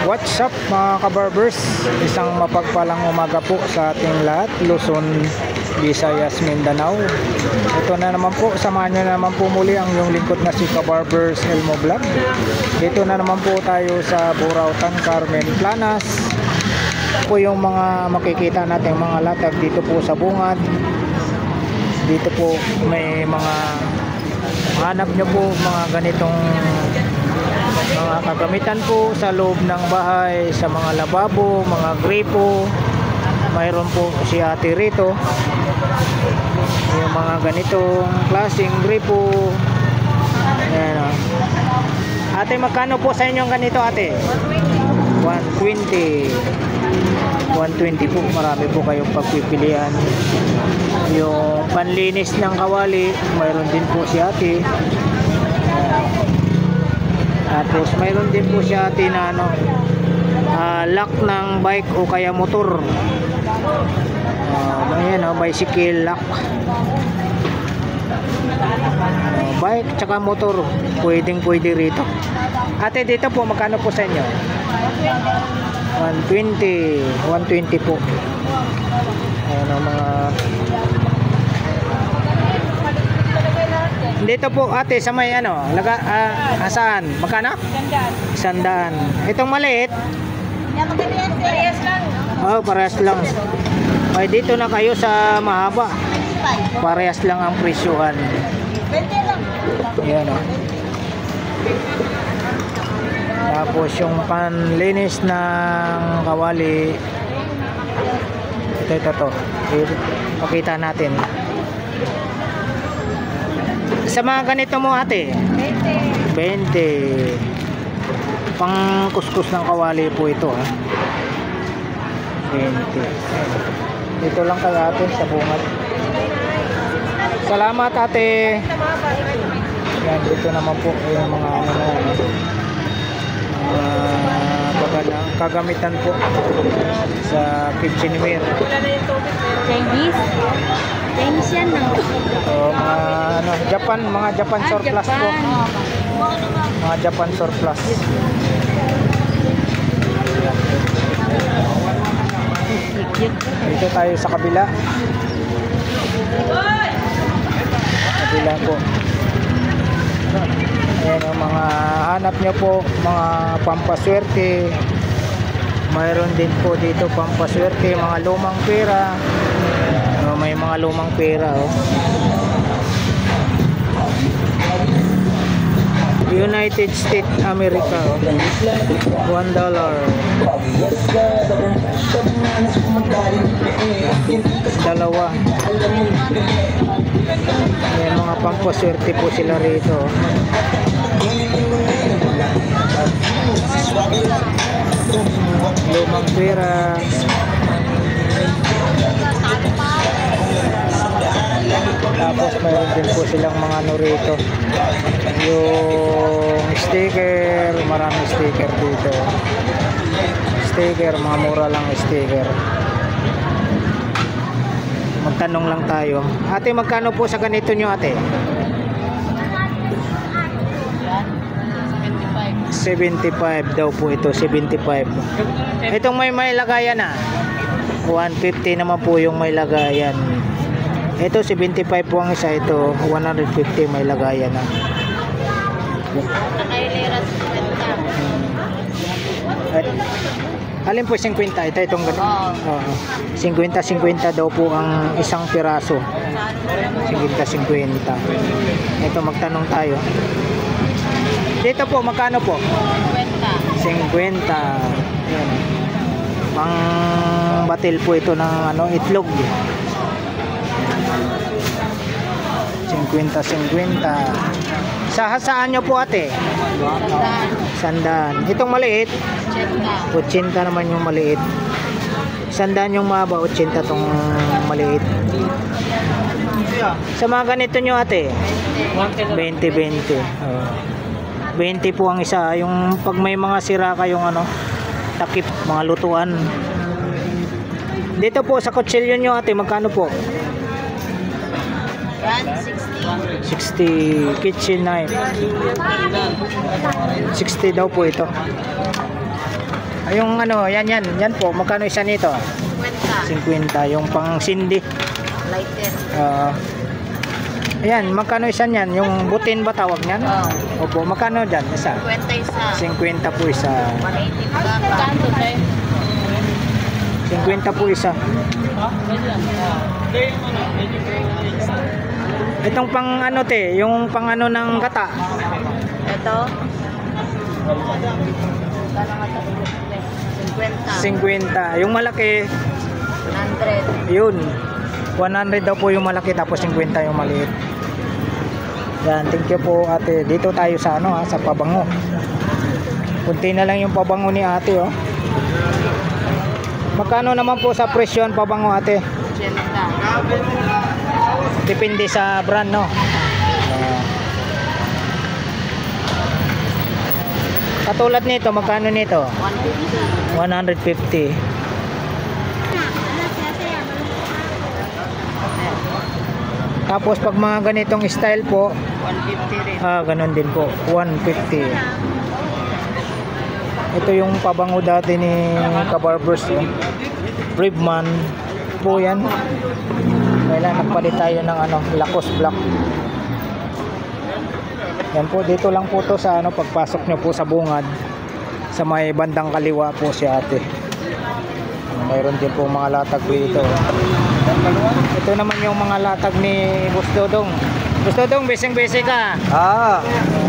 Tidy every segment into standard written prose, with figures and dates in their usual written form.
What's up mga kabarbers? Isang mapagpalang umaga po sa ating lahat, Luzon, Visayas, Mindanao. Ito na naman po, samahan nyo na naman po muli ang yung lingkod na si Kabarbers Elmo Vlog. Dito na naman po tayo sa Burautan, Carmen Planas. Po yung mga makikita natin mga latag dito po sa bungad. Dito po may mga hanap nyo po mga ganitong mga kagamitan po sa loob ng bahay, sa mga lababo, mga gripo. Mayroon po si ate rito yung mga ganitong klaseng gripo. Ayan, o. Ate, magkano po sa inyong ganito, ate? 120 po. Marami po kayong pagpipilian. Yung panlinis ng kawali, mayroon din po si ate. Tapos mayroon din po siya na lock ng bike o kaya motor. Ayan, bicycle lock. Bike tsaka motor, pwede rito. Ate, dito po magkano po sa inyo? 120 po. Ayan ang mga dito po ate sa may saan? Magkano? 100. Itong maliit? Parehas lang. Oh, parehas lang. Ay, dito na kayo sa mahaba. Parehas lang ang presyuhan. 20 lang. Ayan, o. Tapos yung panlinis ng kawali. Ito. Pakita natin. Sa mga ganito mo ate? 20. Pang kuskus ng kawali po ito, ha. 20. Dito lang kay ate sa bungad. Salamat ate. Yan, dito naman po yung mga kagamitan po sa kitchenware. Chinese yan, no? So, mga Japan surplus po. Mga Japan surplus. Dito tayo sa kabila. Kabila po. Ayan ang mga hanap nyo po, mga pampaswerte. Mayroon din po dito pampaswerte, mga lumang pera. May mga lumang pera, oh. United States America, oh. $1. Dalawa. May mga pampaswerte po sila rito. Lumang pera. Tapos mayroon din po silang mga rito. Yung sticker, maraming sticker dito. Sticker, mga mura lang sticker. Magtanong lang tayo. Ate, magkano po sa ganito nyo, ate? 75 daw po ito, 75. Itong may lagayan na 150 naman po yung may lagayan. Ito 75 po ang isa, ito 150 may lagayan na. Alin po 50? Ito itong ganito. 50 daw po ang isang piraso. 50. Ito, magtanong tayo. Dito po magkano po? 50. Yan. Pang batil po ito ng itlog. 50. Saan nyo po ate? 100. Itong maliit? 80 naman yung maliit. 100 yung mahaba, 80 tong maliit. Sa mga ganito nyo ate? 20. 20 po ang isa. Yung pag may mga sira kayong takip, mga lutuan. Dito po sa kutsilyo nyo ate, magkano po? 60 kitchen knife. 60 daw po ito. Yung ano, yan po. Magkano isa nito? 50. 50. Yung pang Cindy. Lighter. Ayan, magkano isa niyan? Yung butin ba tawag niyan? Opo, magkano dyan? Isa? 50 isa. 50 po isa. 180 pa. Kanto tayo. 50 po isa. Itong pang ano te, yung pang ano ng gata. Ito. 50. 50. Yung malaki, 100. yun. 100 daw po yung malaki tapos 50 yung maliit. Yan, thank you po ate. Dito tayo sa ano sa pabango. Kunti na lang yung pabango ni ate oh. Magkano naman po sa presyon pabango ate? 80. Depende sa brand no. Katulad nito, magkano nito? 150. 150. Tapos pag mga ganitong style po, 150 rin. ganun din po, 150. Ito yung pabango dati ni Kabarbers, Braveman po yan. Kailan nagpalit tayo ng ano, Lacoste Black. Yan po, dito lang po to sa ano, pagpasok nyo po sa bungad, sa may bandang kaliwa po si ate. Mayroon din po mga latag dito. Ito naman yung mga latag ni Boss Dodong. Boss Dodong, beseng-bese ka.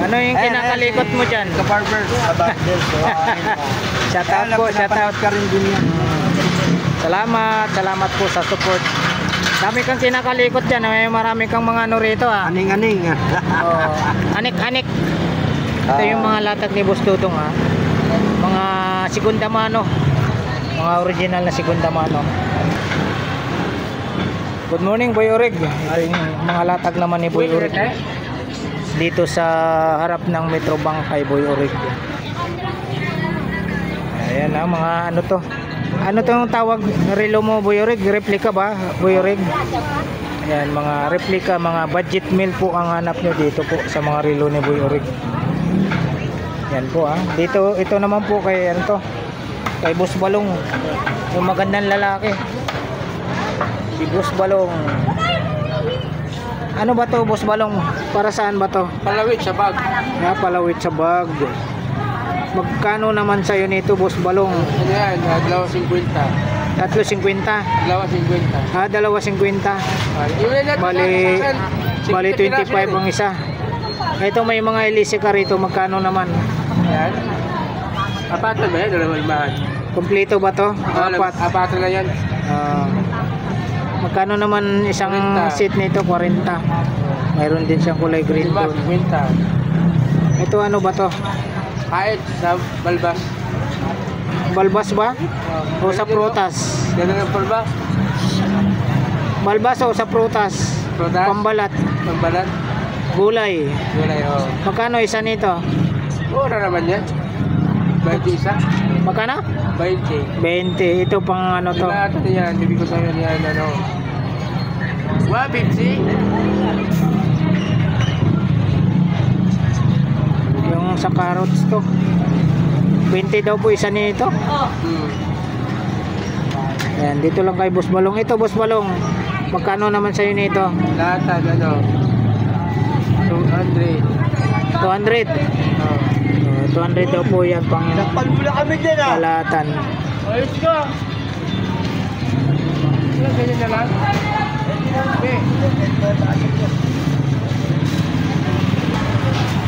Ano yung kinakalikot mo dyan? Kabarbers. Shout out po, shout out. ka rin din yan. Salamat po sa support. Dami kang kinakalikot dyan. May marami kang mga ano rito ha. Aning-aning. Anik-anik. Ito yung mga latag ni Boss Dodong ha. Mga segunda mano. Mga original na segunda mano. Good morning Boy Orig. Ito yung mga latag naman ni Boy Orig. Dito sa harap ng Metro Bank kay Boy Orig. Ayan na mga ano to. Ano to yung tawag relo mo Boy Orig? Replica ba Boy Orig? Ayan mga replica, mga budget meal po ang hanap nyo dito po sa mga relo ni Boy Orig. Yan po Dito ito naman po kay ano to? Kay Boss Balong. Yung magandang lalaki. Si Boss Balong. Ano ba to Boss Balong? Para saan ba to? Palawit sa bag. Palawit sa bag. Magkano naman sa'yo nito Boss Balong? Ano yan? 250. 3.50. 250. 2.50. Bali 25 ang isa. Ito may mga elise ka rito. Magkano naman? Yan. Apatan ba yan? Dalawang Kompleto ba to? Apat. Apatan na yan. Magkano naman isang 40. seat nito? 40. Mayroon din siyang kulay green Diba? doon. 50. Ito ano ba to? Kahit sa balbas. Balbas ba? O sa prutas? Ganda ng balbas. Balbas o sa prutas? Prutas. Pambalat. Pambalat. Gulay. Gulay, Magkano isa nito? Mura naman yan. 20 isa. Magkano? 20. 20. Ito pang ano to? Diba ito yan? Bibig ko sa'yo yan. 150. Yung sa carrots to. 20 daw po isa nito. Ayan, dito lang kay Boss Balong. Ito Boss Balong. Magkano naman sa'yo nito? Latan, 200. 200. 200 daw po yan pang Nagpalpula kami din kalatan. Ayos ka. Ganyan na lang. Okay.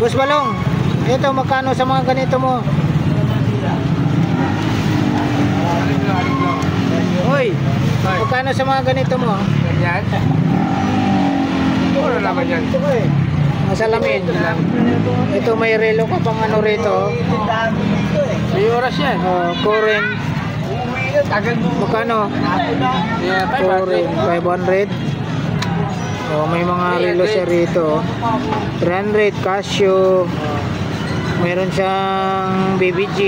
Boss Balong, ito magkano sa mga ganito mo? Hoy, magkano sa mga ganito mo? Ganyan. Mura naman yan. Masalamin. Ito may relo ka pang ano rito. May oras yan. Current. Magkano? Yeah, Current 500. May mga relo siya rito. 300 Casio. Meron siyang BBG.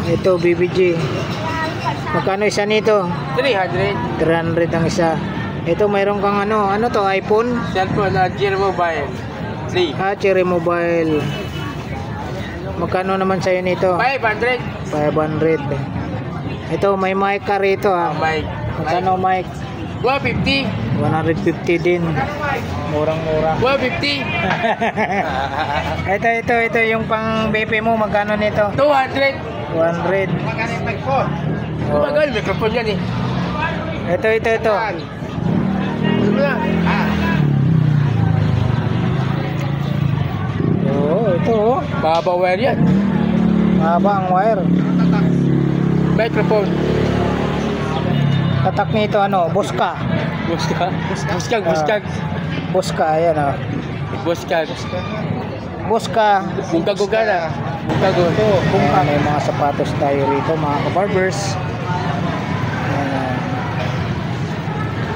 Ito BBG. Magkano isa nito? 300. 300 ang isa. Ito mayroon kang ano to, iPhone? Cellphone, Cherry Mobile. 3. Cherry Mobile. Magkano naman sa'yo nito? 500. 500. Ito, may mic ka rito ah. Mike. Magkano mic? 150. 150 din. Murang-mura. 150. Ito yung pang BP mo. Magkano nito? 200. 200. Oh. Tumagal, microphone yan eh. Ito. Ano na? Oo, ito oh. Baba wire yan. Mahaba ang wire. Microphone. Tatak nito ano, Boska. Buskag. Boska, ayan oh. Buskag. Boska. Bungkaguga na. Bungkago. Ito, bungka. May mga sapatos tayo rito, mga kabarbers. Ayan, oh.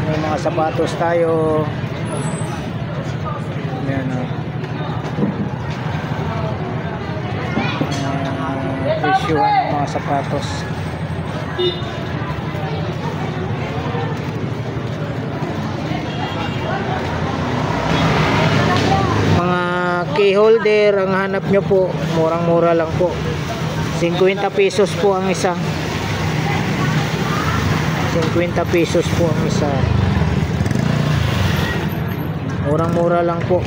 May mga sapatos tayo. Ayan oh. Presyuhan ng mga sapatos. Mga key holder ang hanap nyo po, murang-mura lang po. 50 pesos po ang isa. 50 pesos po ang isa. Murang-mura lang po.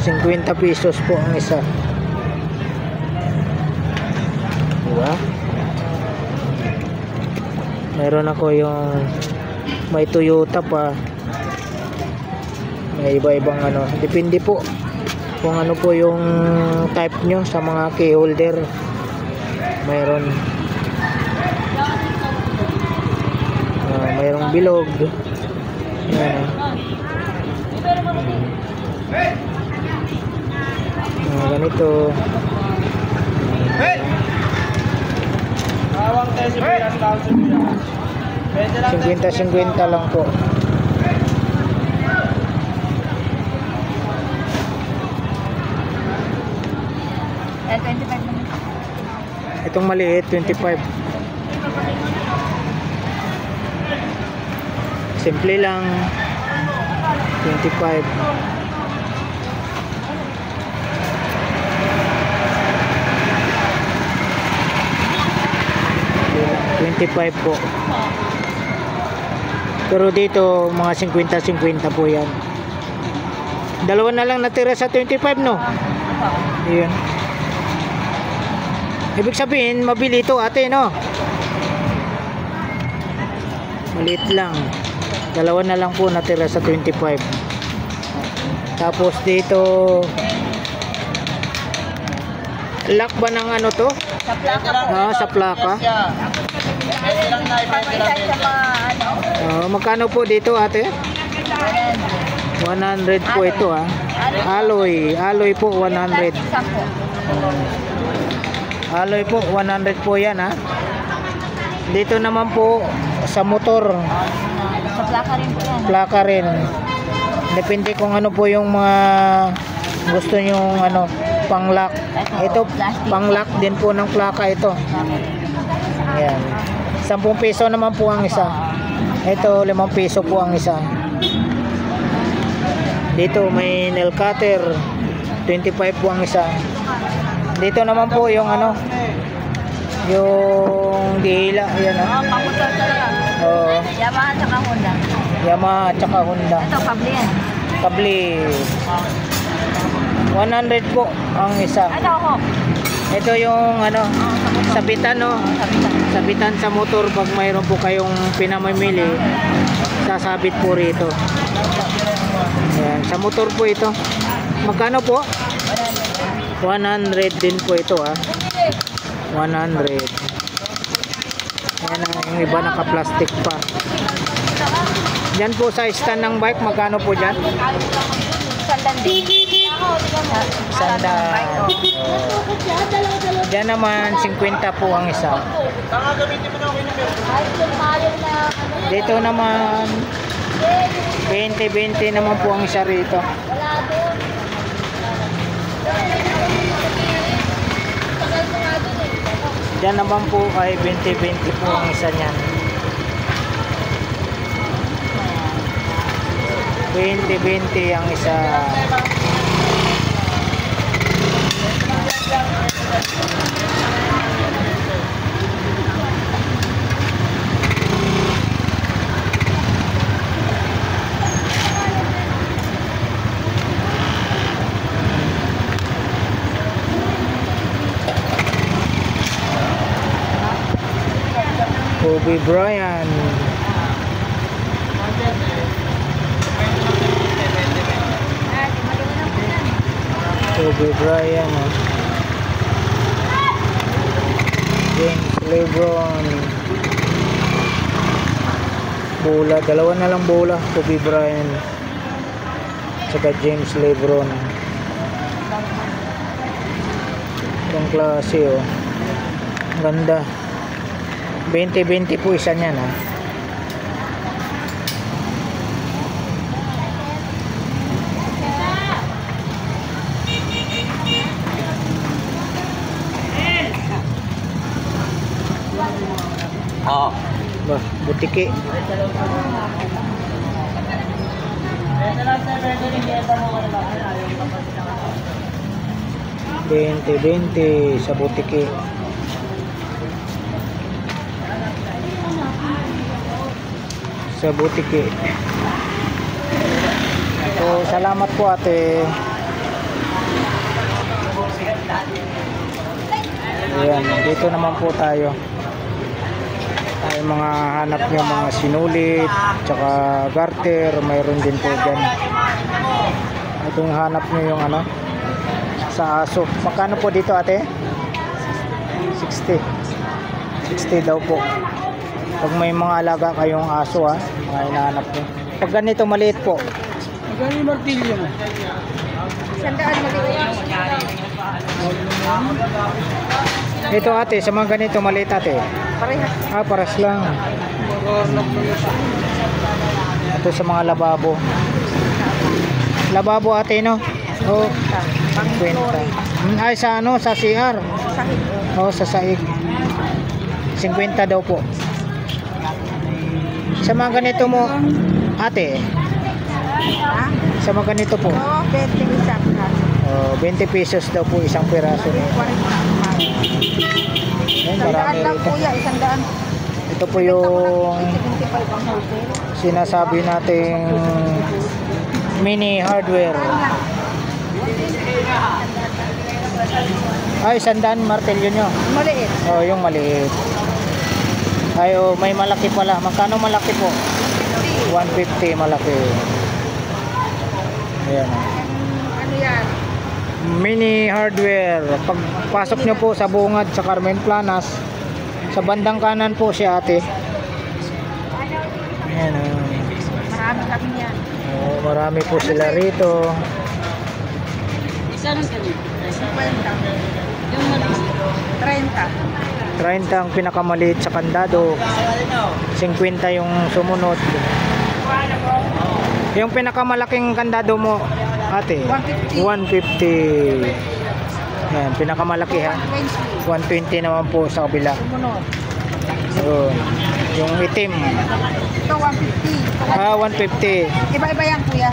50 pesos po ang isa. Diba? Meron ako yung may Toyota pa. May iba-ibang ano. Depende po kung ano po yung type nyo sa mga key holder. Mayroon mayroong bilog. Ayan. Ganito. 50-50 lang po. Eh, 25 naman. Itong maliit 25. Simple lang 25. Po. Pero dito mga 50-50 po yan. Dalawa na lang natira sa 25 no? Ayan. Ibig sabihin mabili ito ate no? Maliit lang. Dalawa na lang po natira sa 25. Tapos dito lock ba ng ano to? Sa plaka po. Sa plaka. Magkano po dito ate? 100 po ito ah. Alloy po 100. Alloy po 100 po yan ah. Dito naman po sa motor. Sa plaka rin po yan. Plaka rin. Depende kung ano po yung mga gusto nyong ano, pang lock. Ito pang lock din po ng plaka ito. Ayan. 10 peso naman po ang isa. Ito 5 peso po ang isa. Dito may nail cutter 25 po ang isa. Dito naman po yung ano, yung dihila. Ayan o. Pamutor talaga. Oo. Yamaha at saka Honda. Yamaha at saka Honda. Ito, kable yan. Kable 100 po ang isa. Ito ako. Ito yung ano, sabitan no. Sabitan sa motor pag mayroon po kayong pinamimili, sasabit po rito. Ayan, sa motor po ito. Magkano po? 100 din po ito ah. 100. Ayan, yung iba naka-plastic pa. Diyan po sa stand ng bike, magkano po dyan? Sanda. Diyan naman 50 po ang isa. Dito naman 20-20 naman po ang isa rito. Diyan naman po ay 20-20 po ang isa niyan. 20-20 ang isa. Kobe Bryant. Kobe Bryant. James LeBron. Bola, dalawa na lang bola. Kobe Bryant saka James LeBron. Itong klase oh. Ganda. 20-20 po isa niyan ha. Oo. Bah, butiki. $20 sa butiki. Sa butiki. So, salamat po ate. Ayan, dito naman po tayo. Ay, mga hanap nyo mga sinulit tsaka garter, mayroon din po dyan. Itong hanap nyo yung ano sa aso. Magkano po dito ate? 60 daw po. Pag may mga alaga kayong aso ha, mga hinahanap nyo. Pag ganito maliit po, Magkano yung martilyo mo? Sandaan maliit. ito ate, sa mga ganito maliit ate. Parehas. Paras lang. Ito sa mga lababo. Lababo ate no? Oh, 50. Ay sa ano, sa CR. Sahig. Oh, sa saig. 50 daw po. Sa mga ganito mo ate, Ha? sa mga ganito po. Oo, 20 isang kaso. Oh, 20 pesos daw po isang piraso. 40. Ayan, Isang marami daan lang rito. kuya, isang daan. Ito po yung 75 ang wholesale. sinasabi nating mini hardware. Ay, sandaan martilyo nyo. Maliit. Oh, yung maliit. Ay, oh, may malaki pala. Magkano malaki po? 150 malaki. Ayan. Oh. Ano yan? Mini hardware. Pagpasok nyo po sa bungad sa Carmen Planas, sa bandang kanan po si ate. Ayan. Oh. Marami kami yan. Oh, marami po sila rito. Isa lang kami. 50. Yung maliit. 30. 30 ang pinakamaliit sa kandado. 50 yung sumunod. Yung pinakamalaking kandado mo, ate? 150. Yan, pinakamalaki ha. 120 naman po sa kabila. Sumunod. So, yung itim. Ito 150. 150. Iba-iba yan kuya.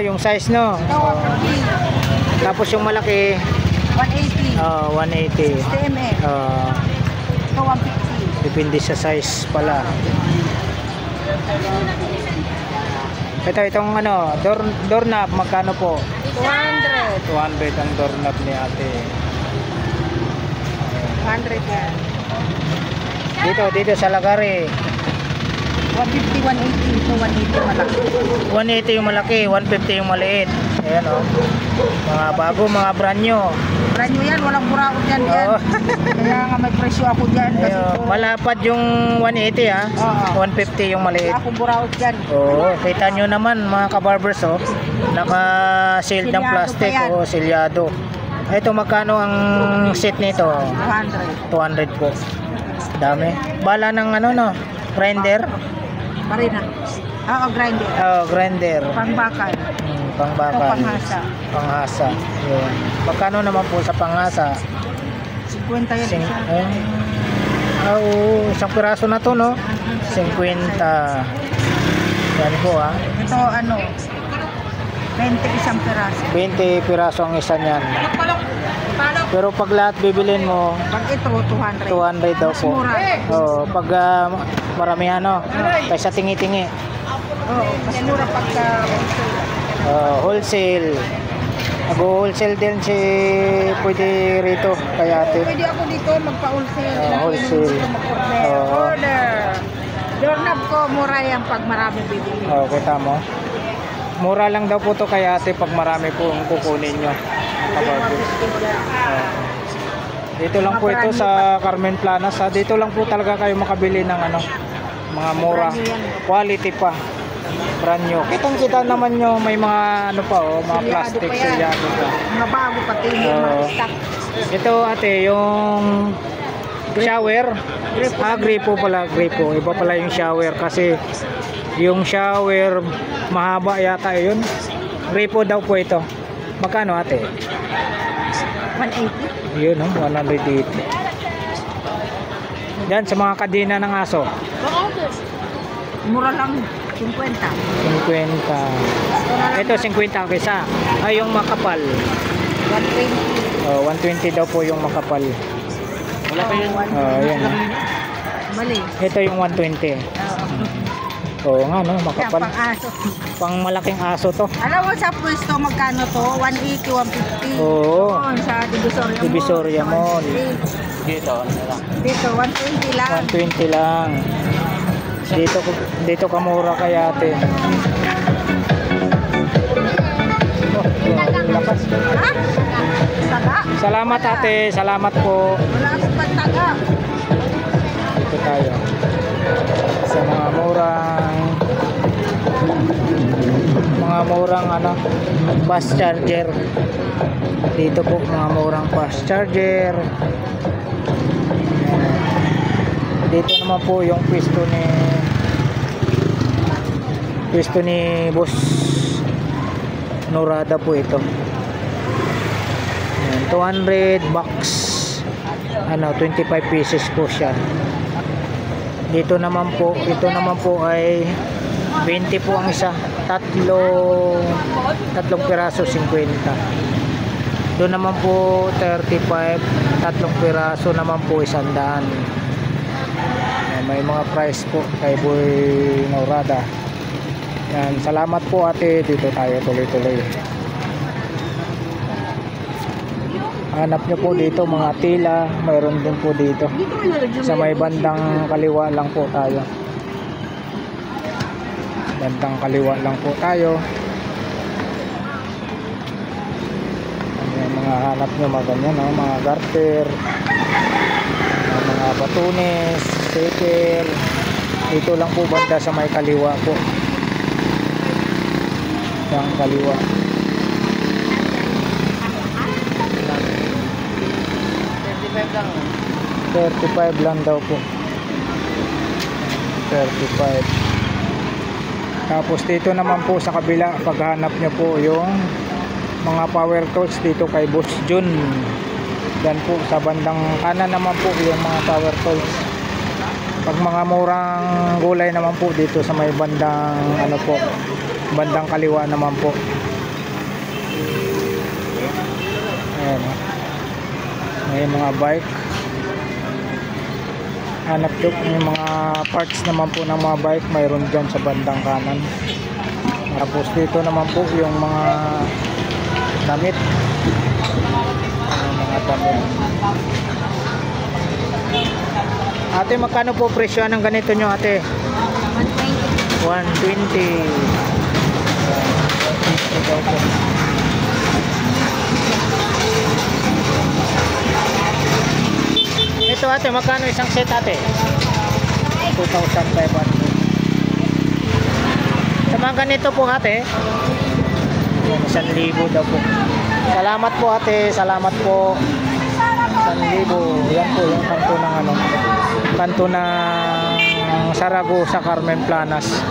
Yung size no. Ito 150. Tapos yung malaki, 180. 180. 60 ml. Ito 150. Depende sa size pala. Itong ano, doorknob, magkano po? 200. 200 ang doorknob ni ate. 100 yan. Dito sa Lagari. 150, 180. Ito 180 malaki. 180 yung malaki, 150 yung maliit. Ayan o. Mga bago, mga brand new. Brand new yan, walang buraot yan. Oo. Kaya nga may presyo ako dyan. Kasi Ayun, ito, malapad yung 180 ha. Oo. 150 yung maliit. wala akong buraot dyan. Oo, kita nyo naman mga kabarbers oh. Naka-sealed ng Silyado plastic pa yan. o silyado. Ito magkano ang set nito? 200. 200 po. Dami. Bala ng ano no? Grinder? Marina. Oo, grinder. Oh, grinder. Pangbakal. Ito Pangbakal. panghasa. Panghasa. Yun. Magkano naman po sa panghasa? 50 yan Sing isa. oo, isang piraso na to no? 50. Yan po ha. Ito ano, 20 isang piraso. 20 piraso ang isa niyan. Pero pag lahat bibilin mo, Pag ito, 200. 200 daw Mas po. mura. Oo, pag maramihan no, kaysa tingi-tingi. Oo, mas mura pagka Wholesale. Nag-wholesale din si pwede rito kay ate. Pwede ako dito magpa-wholesale. Wholesale. Mag-order. Oo. Order. Doorknob ko, mura yan pag marami bibili. Kita mo. Mura lang daw po to kay ate pag marami po ang kukunin nyo. Kabarbers. Dito lang po ito sa Carmen Planas. Dito lang po talaga kayo makabili ng ano, mga mura. Quality pa. Brand new. Kitang-kita naman nyo may mga ano pa mga plastic selyado pa. Mga bago pati yung mga stock. Ito ate, yung shower. Gripo pala, gripo. Iba pala yung shower kasi yung shower mahaba yata yun. Gripo daw po ito. Magkano ate? 180. Yun 180. Yan sa mga kadena ng aso. Mura lang, 50. 50. Ito 50 ang isa. Ay yung makapal. 120. 120 daw po yung makapal. Wala pa yun. Yan. Mali. Ito yung 120. Oo nga no, Yan, makapal. pang aso. Pang malaking aso to. Alam mo sa pwesto magkano to? 180, 150. Oo. Doon sa Divisoria Mall. Divisoria Mall. 180. Dito, ano lang. Dito, 120 lang. 120 lang. Dito kamura kay ate. Lakas. Ha? Taga? Salamat ate, salamat po. Wala akong pantaga. Dito tayo. Sa mga murang ano, fast charger. Dito po mga murang fast charger. Dito naman po yung pwesto ni Boss Norada po ito. Ayan, 200 bucks. 25 pieces po siya. Ito naman po ay 20 po ang isa. Tatlong piraso 50. Doon naman po 35, tatlong piraso naman po 100. May mga price po kay Boy Norada. Yan, salamat po ate. Dito tayo tuloy-tuloy. Hanap nyo po dito mga tila. Mayroon din po dito. Sa may bandang kaliwa lang po tayo. Bandang kaliwa lang po tayo. Yung mga hanap nyo mga ganyan, mga garter, mga batunes, shaker. Dito lang po banda sa may kaliwa po. Yung kaliwa. 35 lang daw po. 35. Tapos dito naman po sa kabila, paghanap nyo po yung mga power tools dito kay Boss Jun. Yan po sa bandang kanan naman po yung mga power tools. Pag mga murang gulay naman po dito sa may bandang bandang kaliwa naman po. Ayan. May mga bike. Hanap po yung mga parts naman po ng mga bike, mayroon dyan sa bandang kanan. Tapos dito naman po yung mga damit. Mga damit. Ate, magkano po presyo ng ganito nyo ate? 120. 120. Ito ate, magkano isang set ate? 2,500. Sa mga ganito po ate, 1,000 daw po. Salamat po ate, salamat po. 1,000. Yan po yung kanto ng Saragosa, Carmen Planas.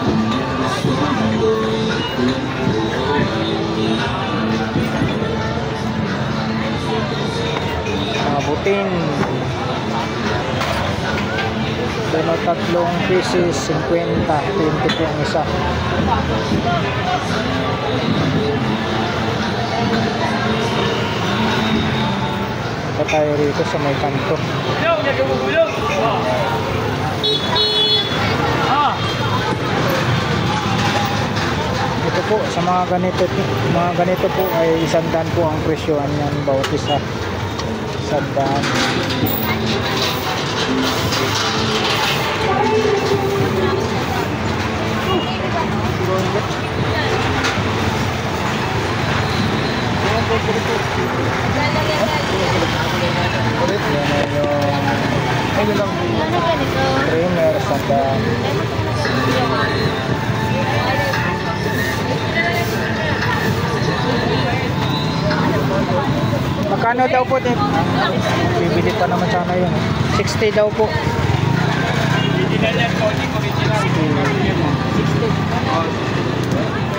Mga butin. Doon ano, 3 pieces, 50, 20 po ang isa. Ito tayo rito sa may kanto. Ito po, sa mga ganito po ay 100 po ang presyohan yan, bawat isa. 100. Yan na yung trimmer, 100. Magkano daw po din? Bibili pa naman sana yun. 60 daw po.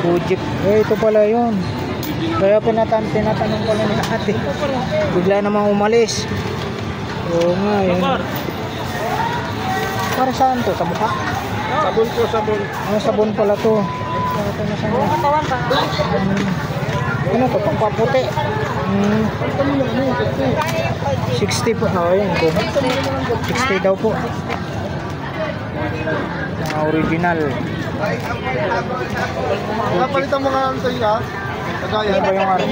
Fujik. Ito pala yun. Kaya tinatanong pala ni ate. Bigla namang umalis. Oo nga yun. Para saan to? Sa mukha? Sabon po, sabon. Sabon pala to. Ano to? Pangpaputi. 60 po. Yan po. 60 daw po. Original. Napalitan mo nga ang sa'yo ha? Kagaya. Ano ba yung ano?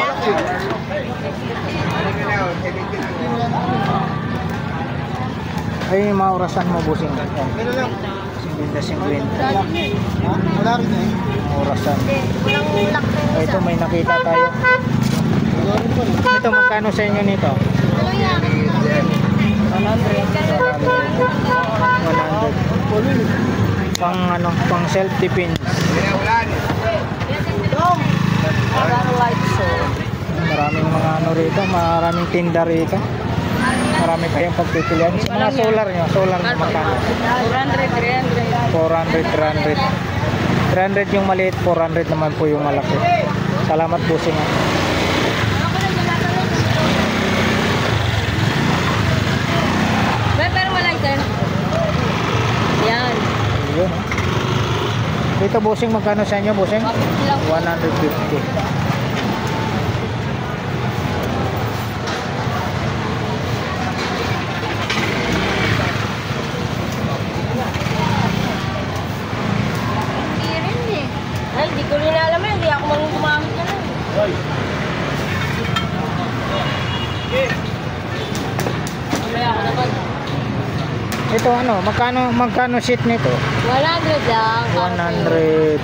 Ay, yung mga orasan mo, busing. Yan. Ano lang? 50-50. Ha? Wala rin eh. Mga orasan. Ito, may nakita tayo. Ito, magkano sa inyo nito? 100. Pang self defense. Maraming mga ano rito, maraming tinda rito. Marami kayong pagpipilian. Mga solar nyo magkano? 400, 300 yung maliit, 400 naman po yung malaki. Salamat po sa inyo. Pero wala ito. Yan. Yun. Dito bossing, magkano sa inyo bossing? 150. Ay, di ko rin alam yun. Hindi ako gumamit na lang. Kaya ako naman. Ito ano, magkano sheet nito? 100 lang. 100.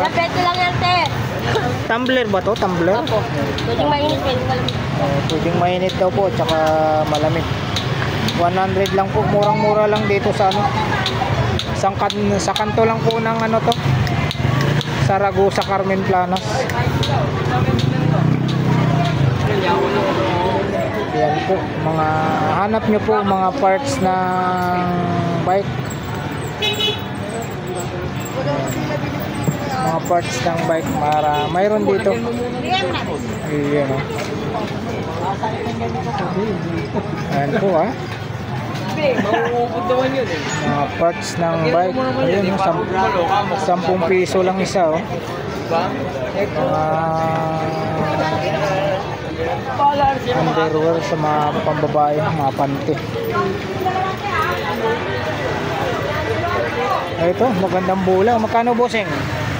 Ilang peso lang yan, te. Tumbler ba to? Tumbler? Opo. Pwedeng mainit, pwedeng malamig. Pwedeng mainit daw po, tsaka malamig. 100 lang po, murang-mura lang dito sa ano. Sa kanto lang po ng ano to. Sa Ragusa, Carmen Planas. Yan po, mga hanap nyo po mga parts ng bike. Mga parts ng bike, mayroon dito. Ayan o. Ayan po ha. Mga parts ng bike. Ayan o, 10 piso lang isa o. Underwear sa mga pambabae, mga panty. Ito, magandang bola. Magkano bossing?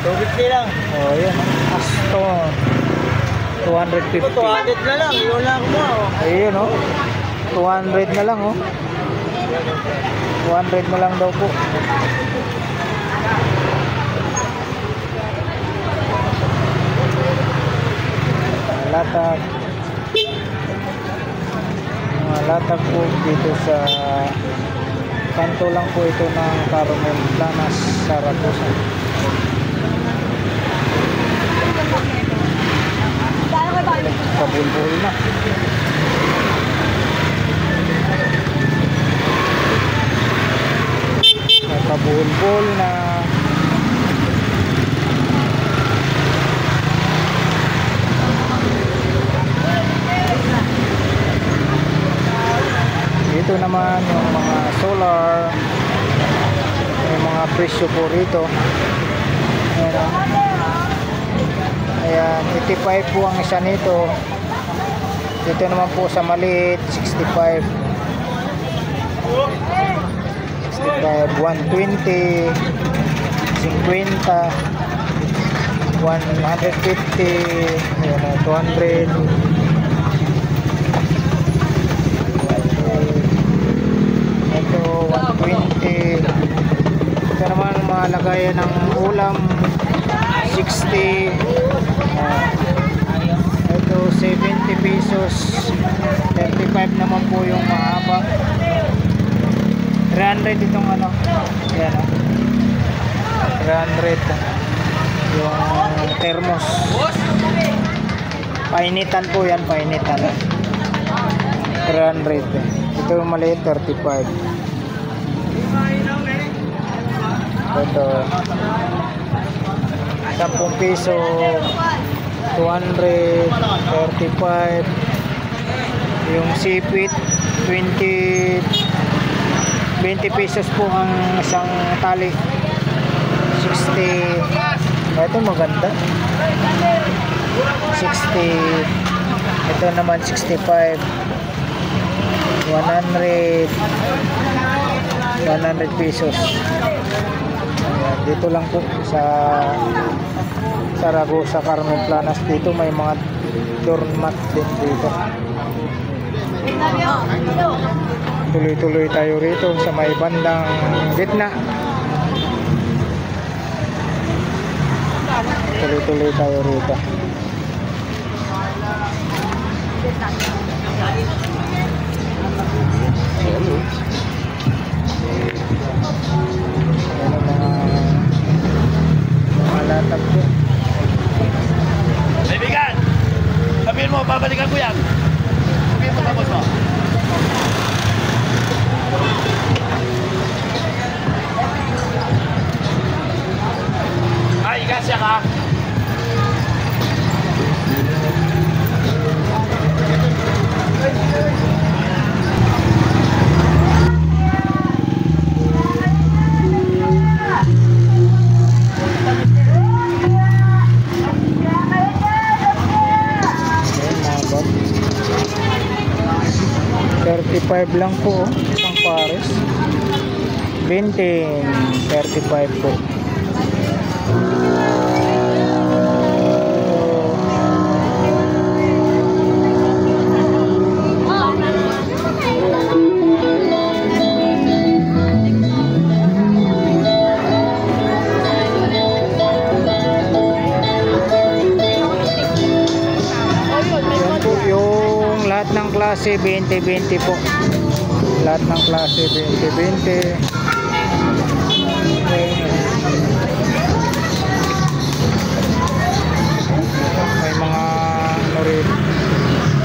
250 lang. Oh, yan. Asto. 250. 200 na lang. Yun lang mo. Ayun, oh. 200 na lang, oh. 200 na lang daw po. Latag. Mga latag po dito sa kanto lang po ito ng Carmen Planas, Saragosa. Kabulbul na. Kabulbul na. Dito naman yung mga solar. May mga presyo po rito. Ayan, ayan, 85 po ang isa nito. Dito naman po sa maliit, 65. 65, 120, 50, 150, ayan, 200. Ito, 120. Ito naman mga lagayan ng ulam, 60. Ito 70 pesos. 35 naman po yung mahaba. 300 itong ano. Ayan, 300 yung thermos. Painitan po yan, painitan. 300. Ito yung maliit, 35. Ito 10 piso, 200, 35. Yung sipit, 20 pesos po ang isang tali. 60. Ito maganda, 60. Ito naman 65, 100 pesos. Ayan, dito lang po sa Saragosa, Carmen Planas. Dito may mga doormat din dito. Tuloy-tuloy tayo rito sa may bandang gitna. Tuloy-tuloy tayo rito. Latag po. Kaibigan, sabihin mo, babalikan ko yan. Sabihin mo tapos mo. Ay, kasya ka. $35 lang po, isang pares. 20, 35 po. Lahat ng klase 20-20 po. Lahat ng klase 20-20. May mga ano rin,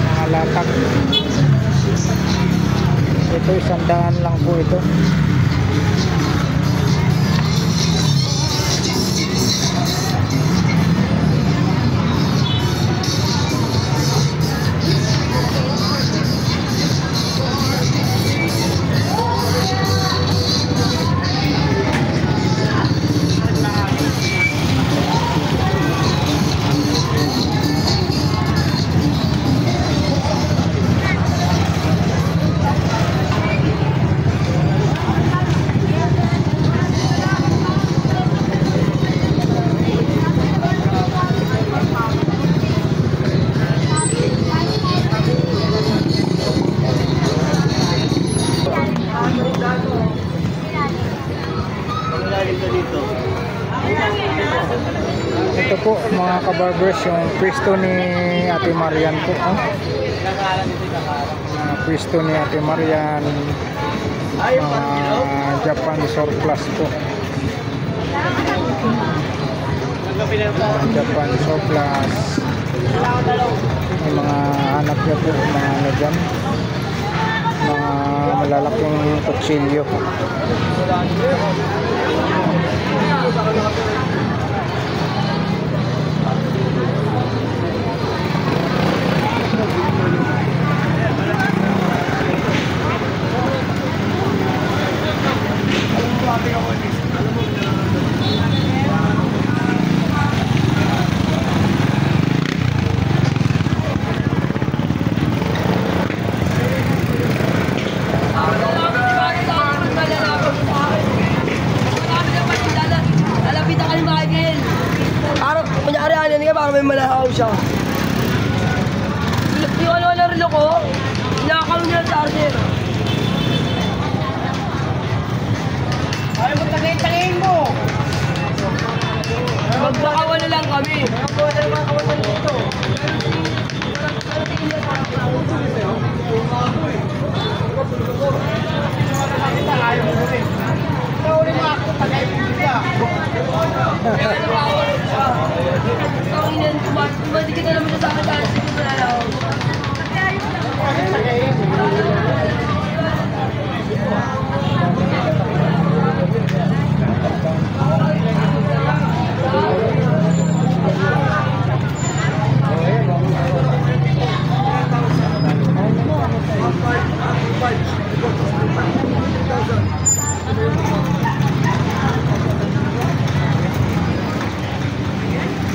mga latak. Ito 100 lang po ito. Ito po mga kabarbers, yung pwesto ni Ate Marian po. Pwesto ni Ate Marian, Japan surplus po. Japan surplus. May mga anak niya po, mga ano dyan, mga malalaking kutsilyo. Yung ano na relo ko, inakaw niya sa charger. Ayaw mo tagay-tagayin mo. Magbakawa na lang kami. Magbakawa na lang kami dito. Hindi kita naman sa akin dahil sige mo na lang.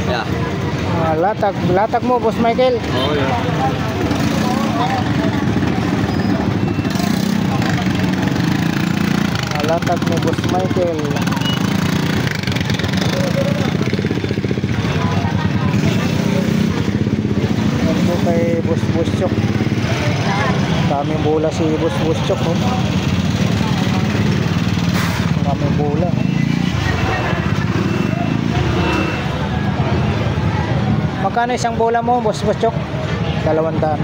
Yeah. Latag mo, Boss Michael. Oh, yeah. Latag mo, Boss Michael. Yan po kay Boss Chok. Daming bola si Boss Chok, oh. Daming bola. Magkano isang bola mo, Boss Chok? 200 po.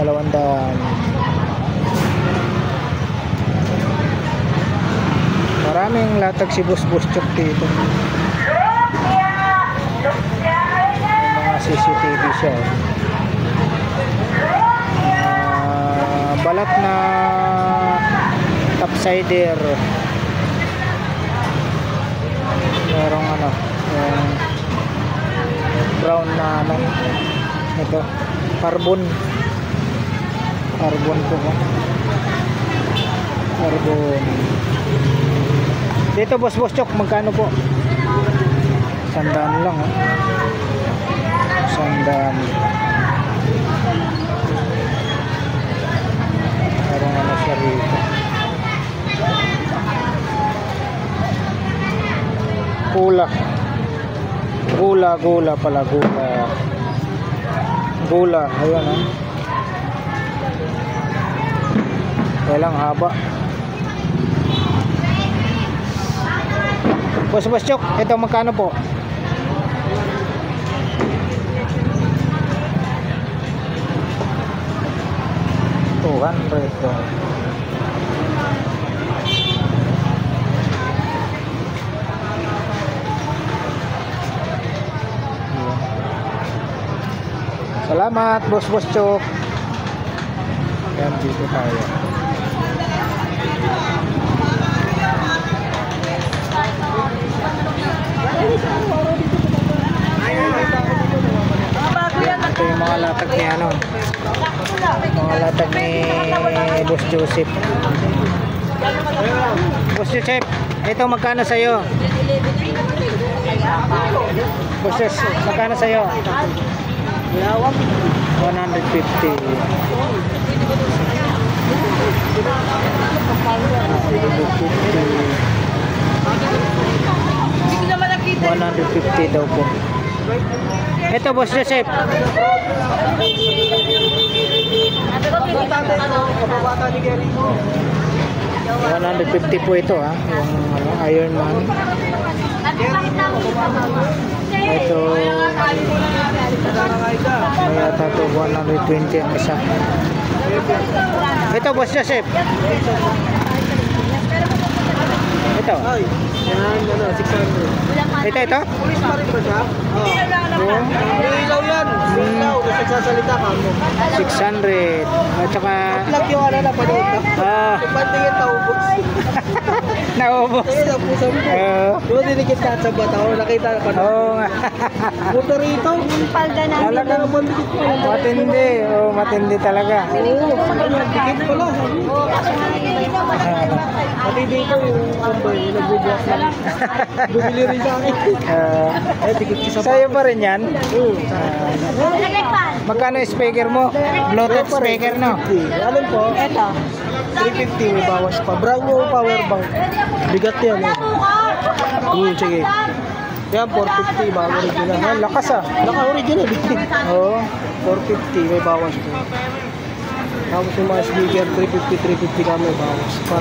200. Maraming latag si Boss Chok dito. Mga CCTV siya. Balat na topsider. Merong ano, yung brown na ano, ito, carbon po, carbon. Dito Boss Chok, magkano po? 100 lang, oh. 100. Parang ano siya rito. Gula pala, gula, ayan, oh. Kailang haba. Boss Chok, ito magkano po? 200 po. Salamat, Boss Chok. Yan, dito tayo. Ito yung mga latag ni ano, mga latag ni Boss Joseph. Boss Joseph, ito magkano sa'yo? Boss Joseph, magkano sa'yo? 150. $150 daw po. Ito Boss Joseph. 150 po ito, ha. Yung ano, Iron Man. Ito may yata ito 120 ang isa. Ito Boss Joseph. Ito. Ay, yan, ano, 600. Ito. Pulis pa rin ba siya? Oo. May ilaw yan. May ilaw. Kasi sasalita ka mo. 600. At saka Plug yung ano na panood ka. Ba't tingin taubos? naubos. Kaya na po sabi ko. Diba dinikit ka sa bataw? Nakita na panood. Oo nga. Motor rito. Palda na. Talaga naman dikit mo. matindi. Oo, matindi talaga. Oo. Dikit pala. Pati dito yung number. Yung nagbubukas lang. Bumili rin sa akin. Dikit ka sa Sa'yo pa rin yan? Oo. Magkano yung speaker mo? Bluetooth speaker, no? Alin po? Ito. 350 may bawas pa. Brand new power bank. Bigat yan eh. Sige. Yan, 450 bago original. Lakas, ah. Naka-original. Oo. 450, may bawas po. Tapos yung mga speaker, 350 ka, may bawas pa.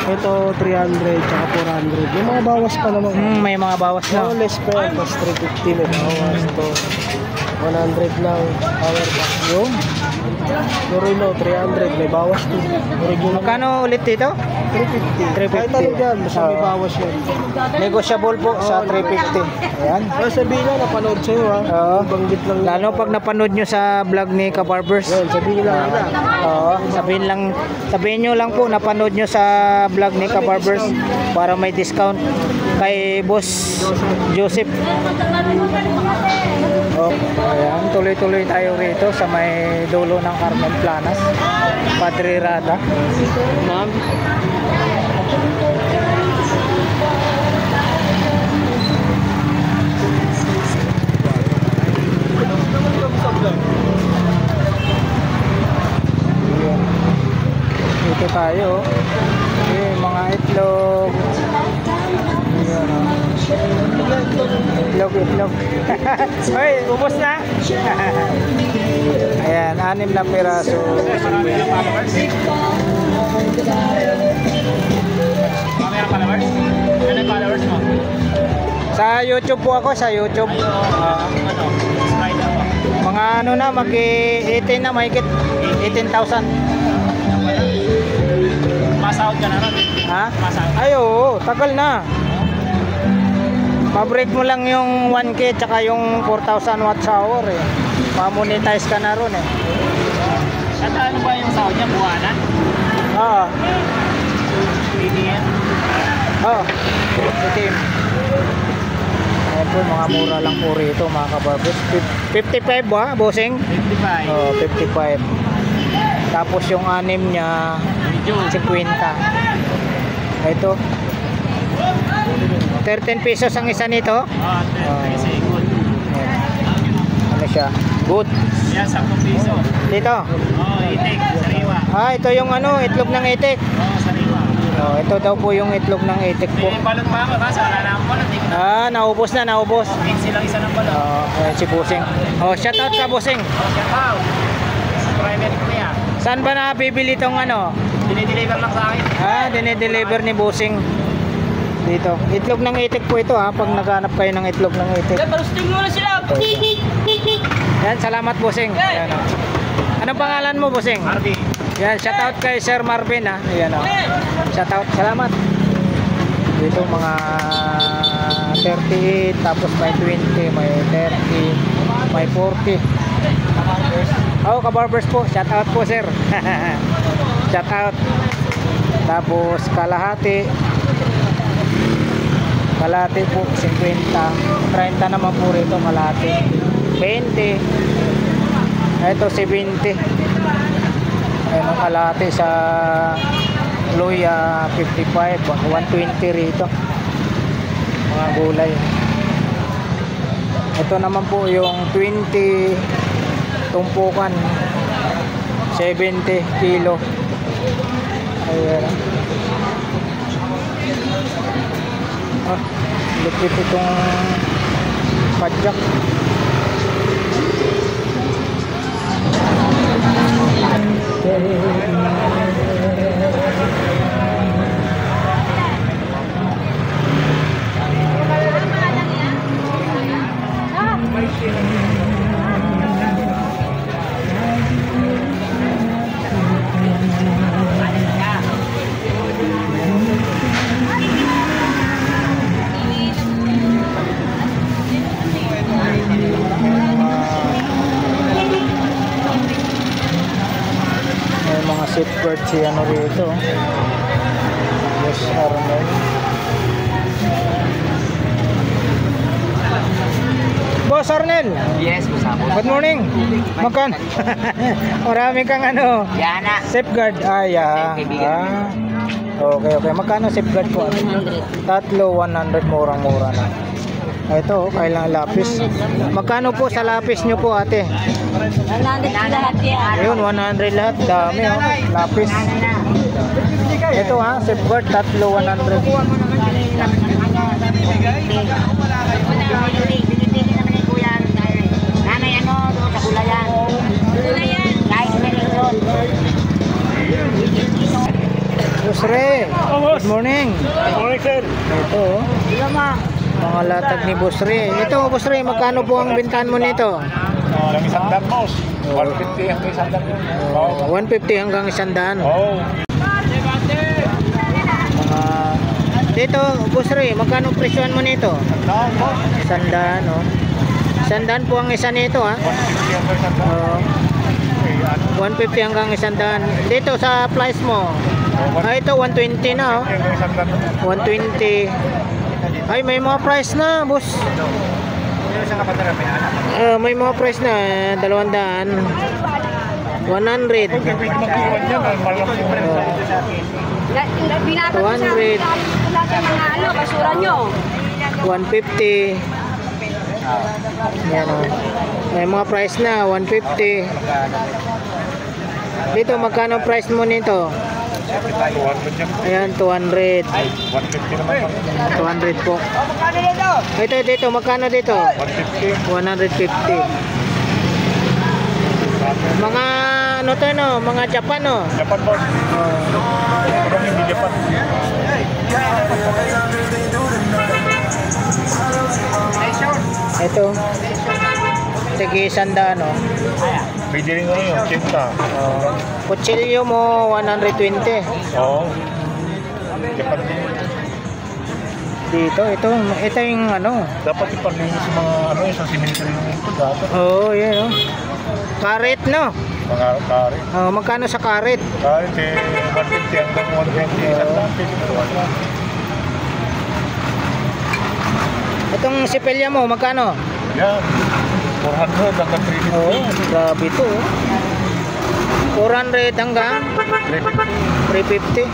Ito, 300, tsaka 400. May mga bawas pa naman. May mga bawas na. No, less pa yan. Tapos 350, may bawas. Ito, 100 lang, power back. Yung Reno, 300, may bawas to. Original. Magkano ulit dito? 350. Kahit ano dyan, basta may bawas yan. Negotiable po sa 350. Ayan. Kaya sabihin na, napanood sa'yo ha. Oo. Banggit lang. Lalo pag napanood nyo sa vlog ni Kabarbers. Yan, sabihin lang nila. Oo, sabihin nyo lang po napanood nyo sa vlog ni Kabarbers para may discount kay Boss Joseph. Oh, ayan, tuloy-tuloy tayo rito sa may dulo ng Carmen Planas, Padre Rada. Ma'am. Ayan. Dito tayo. Okay, mga itlog. Ayan, oh. Itlog. Hoy, ubos na. Ayan, 6 na piraso. Sa YouTube po ako, sa YouTube. Mga ano na, mag-18 na, mahigit 18,000. Masahod ka na rin. Ha? Ay, oo, tagal na. Pa-break mo lang yung 1K tsaka yung 4,000 watts hour eh. Pa-monetize ka na ron eh. At ano ba yung sahod niya? Buwanan? Oo. Hindi yan? Oo. Itim. Ayan po, mga mura lang po rito mga kabarbers. 55 ba, bossing? 55. Oo, 55. Tapos yung anim niya, 50. Ito. 13 pesos ang isa nito. Oh, 10 pesos. Good. Ayan. Ano siya? Good. Yan, 10 piso. Dito. Oh, itik. Sariwa. Ah, ito yung ano, itlog ng itik. Oh, sariwa. Oh, ito daw po yung itlog ng itik po. May balot pa ako. Kaso wala na akong balot. Ah, naubos na, naubos. 15 lang isa ng balot. Oh, ayan si Busing. Oh, shout out ka Busing. Oh, shout out. Private ko niya. Saan ba nabibili tong ano? Dinideliver lang sa akin. Ah, dinideliver ni Busing. Dito. Itlog ng itik po ito ha, pag naghanap kayo ng itlog ng itik. Parusting mo na sila. Yan, salamat Busing. Ayan, oh. Anong pangalan mo Busing? Harvey. Yan, shout out kay Sir Marvin ha. Ayan o. Shout out, salamat. Dito mga 38, tapos may 20, may 30, may 40. Oh, kabarbers po. Shout out po sir. Shout out. Tapos kalahati. Kalahati po 50. 30 naman po rito kalahati. 20. Ito 70. Ayun ang kalahati sa Luya 55, 120 rito. Mga gulay. Ito naman po yung 20 tumpukan 70 kilo. Ayan. Ah, lupit itong padjak. May mga seatbelt si ano rito. Yes, Arnold. Boss Arnel. Yes, masabot. Good morning. Makan. Marami kang ano. Yana. Safeguard. Okay. Magkano safeguard po? 3, 100, murang-mura na. Ito, kailang lapis. Magkano po sa lapis nyo po ate? 100 lahat yan. Ayun, 100 lahat. Dami oh. Lapis. Ito ha, safeguard, 3, 100. Binibili naman ni Kuya. Nanay ano, doon sa gulayan. morning. Morning, sir. Ito, oh. Mga latag ni Boss Ray. Ito, Boss Ray, magkano po ang bintahan mo nito? Lang isang dan, boss. 150 ang isang dan. 150 hanggang 100. Oh. Mga... Dito, Boss Ray, magkano presyohan mo nito? Sandaan, boss. 100, oh. 100 po ang isa nito, ha? 150 ang isang dan. Oh, 150 hanggang 100. Dito sa price mo. Ito 120 na, oh. Ang isang dan. 120. Ay, may mga price na, boss. May mga price na, 200. 100. Pwede mag-iwan yan. Malang Binata ko sa 200. lahat ng mga basura nyo. 150. Yan, oh. May mga price na, 150. Dito, magkano price mo nito? 200 yan. Ayan, 200. 150 naman. 200 po. Ito, dito, magkano dito? 150. 150. Mga ano to, no? Mga Japan, no? Japan, boss. Parang hindi Japan. Ito. Sige, 100, no? Pwede rin ngayon, 80. Kutsilyo mo, 120. Oo. Japan din. Dito, ito yung ano. Dapat ipaglinis sa mga ano yung sa cemetery yung ito dapat. Oo, yan, no? Karet, no? Mga kari. Magkano sa karet? Kari, 150 hanggang 120. Isang lang, pwede ko lang. Itong sipilya mo, magkano? Yan. 400 hanggang 350. Oo, grabe to. 400 hanggang 350.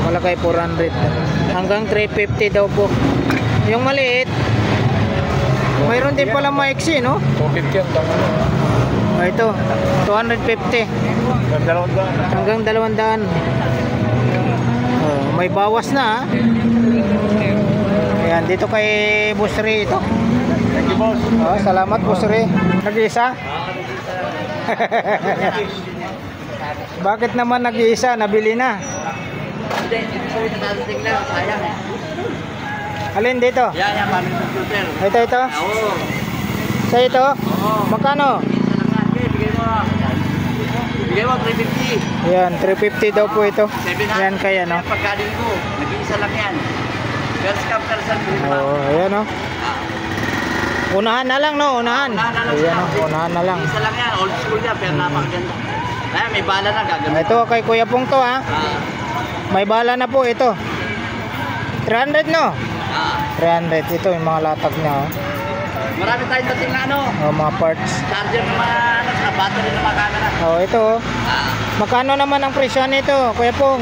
Malakay 400. Hanggang 350 daw po. Yung maliit, mayroon din pala maiksi, no? 250 hanggang ano. Ito, 250 Hanggang 200. hanggang 200. May bawas na, ha? Ayan, dito kay Boss Ray ito. Thank you, boss. Salamat, Boss Ray. Nag-iisa? Bakit naman nag-iisa? Nabili na. Alin dito? Yan, mami computer. Ito. Oo. Sa ito? Magkano? Bigay mo 350. Ayan, 350 daw po ito. Ayan kaya, no? Pagkain ko, nag-iisa lang yan. First come, first serve. Oo, ayan, no? Unahan na lang, no? Unahan. Ayan, no? Unahan na lang. Isa lang yan, old school yan, pero napakaganda. Kaya may bala na gagawin. Ito kay Kuya Pong to, ha? May bala na po ito. 300, no? 300. Ito yung mga latag niya, oh. Marami tayong dating na ano, Mga parts. charger ng mga ano, sa battery ng mga camera. Oh, ito, oh. Magkano naman ang presyo nito, Kuya Pong?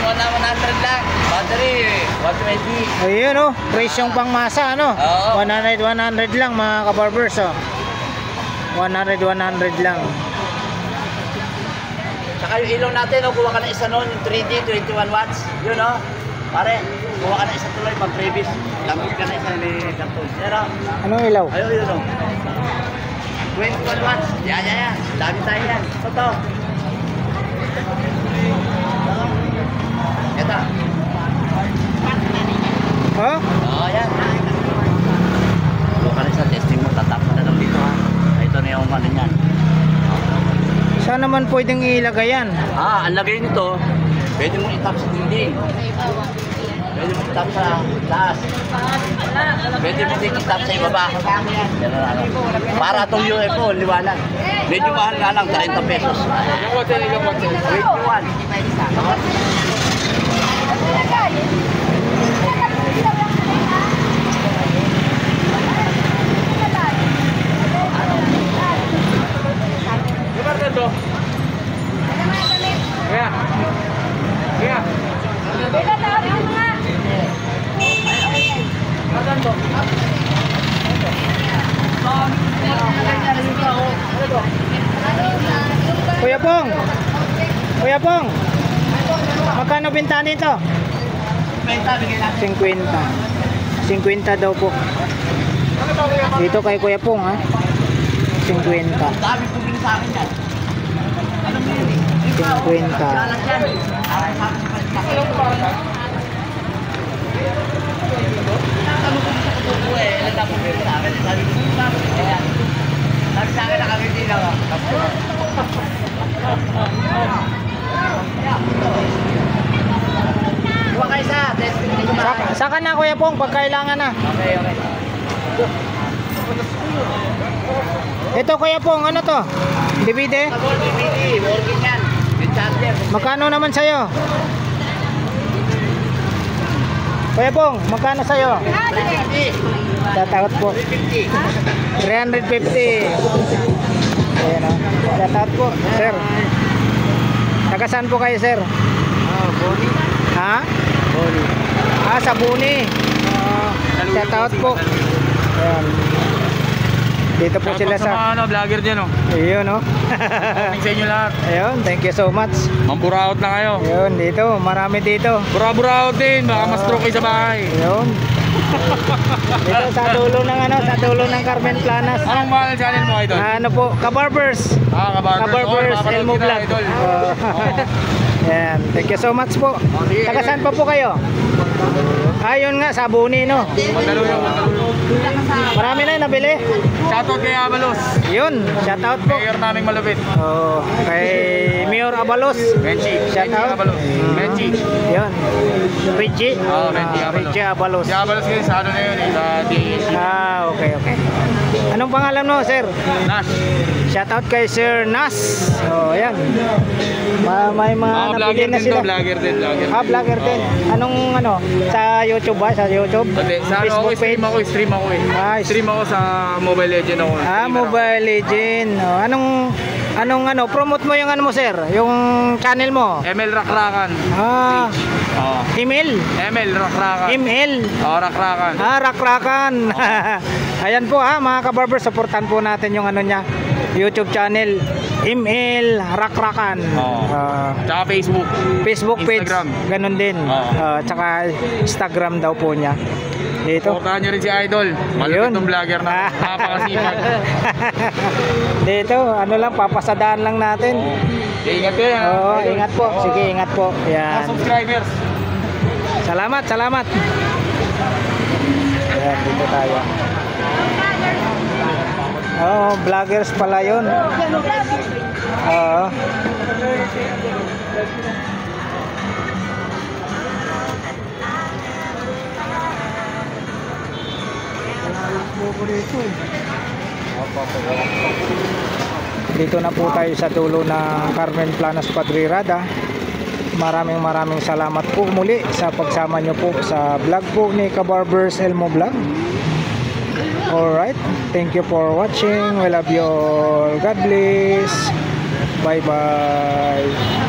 Una 100 lang, battery 120. Ayun, oh. Presyong pangmasa, ano? Oo. 100 lang, mga kabarbers, oh. 100 lang. Saka yung ilaw natin, no, kuha ka na isa noon, yung 3D, 21 watts. Yun, no? Pare, kuha ka na isa tuloy, pag-previous. Lamig ka na isa ni Cartoon. Pero, Anong ilaw? ayun, yun, no? 21 watts. Yan. Dami tayo yan. Ito. Ito. Oh? Oo, yan. Kuha ka na isa, testing mo, tatap ka na lang dito, ha? Ito na yung ano yan. Saan naman pwedeng ilagay yan? Ang lagay nito, pwede mong itap sa dinding. Pwede mong itap sa taas. Pwede mong itap sa ibaba. Para itong UFO, liwanag. Medyo mahal nga lang, 30 pesos. Yung water, wait for one. Kuya Pong, magkano binta nito? 50. 50 daw po. Dito kay Kuya Pong, ha? 50. Dami po sa akin yan. Ano mo yun eh? Saka na Kuya Pong, pag kailangan na. Okay. Ito Kuya Pong, ano to? DVD? DVD, working yan. With charger. Magkano naman sa'yo? Kuya Pong, magkano sa'yo? 350. Tatakot po. 350. Ayan o. Tatakot po, sir. Taga saan po kayo, sir? Boni. Ha? Boni. Sa Buni. Tatakot po. Ayan. Dito po sila sa... vlogger dyan oh. Ayun o. Sa inyo lahat. Ayun, thank you so much. Mampuraot na kayo. Ayun, dito. Marami dito. Buraot din. Baka ma-stroke kayo sa bahay. Ayun. Dito sa dulo ng sa dulo ng Carmen Planas. Anong mahal channel mo, idol? Ano po, Kabarbers. Kabarbers Elmo Vlog. Yan, thank you so much po. sige, Taga saan pa po kayo? Ayun nga, sa Buni, no? Mandaluyong. Marami na yung nabili. Shoutout kay Abalos. Yun, shout out po. Mayor naming malupit. Oh, kay Mayor Abalos. Menchi. Shout out. Abalos. Menchi. Yun. Reggie. Menchi Abalos. Reggie Abalos. Si Abalos ngayon sa ano na yun sa DAC. Okay. Anong pangalan mo, sir? Nash. Shout out kay Sir Nas. Oh, ayan. May mga nabili Vlogger na din sila. to. Vlogger din. Vlogger din. Anong sa YouTube ba? Sa YouTube? Hindi, sa ano ako, stream ako eh. Stream ako sa Mobile Legend ako. Mobile Legend. Oh, anong promote mo yung mo, sir? Yung channel mo? ML Rakrakan. Email? ML Rakrakan. Email? Rakrakan. Rakrakan. Ayan po mga kabarber, supportan po natin yung niya. YouTube channel Email Rakrakan. Tsaka Facebook. Facebook page. Instagram. Ganun din. Tsaka Instagram daw po niya. Dito. Supportahan nyo rin si Idol. Malupit tong vlogger na. Napakasipag. Dito, lang, papasadaan lang natin. Ingat kayo. Ingat po. Sige, ingat po. Yan. Subscribers. Salamat. Ayan, dito tayo. Vloggers pala yun. Dito na po tayo sa dulo ng Carmen Planas Padrirada. Maraming salamat po muli sa pagsama nyo po sa vlog po ni Kabarbers Elmo Vlog. Alright, thank you for watching. We love you all. God bless. Bye bye.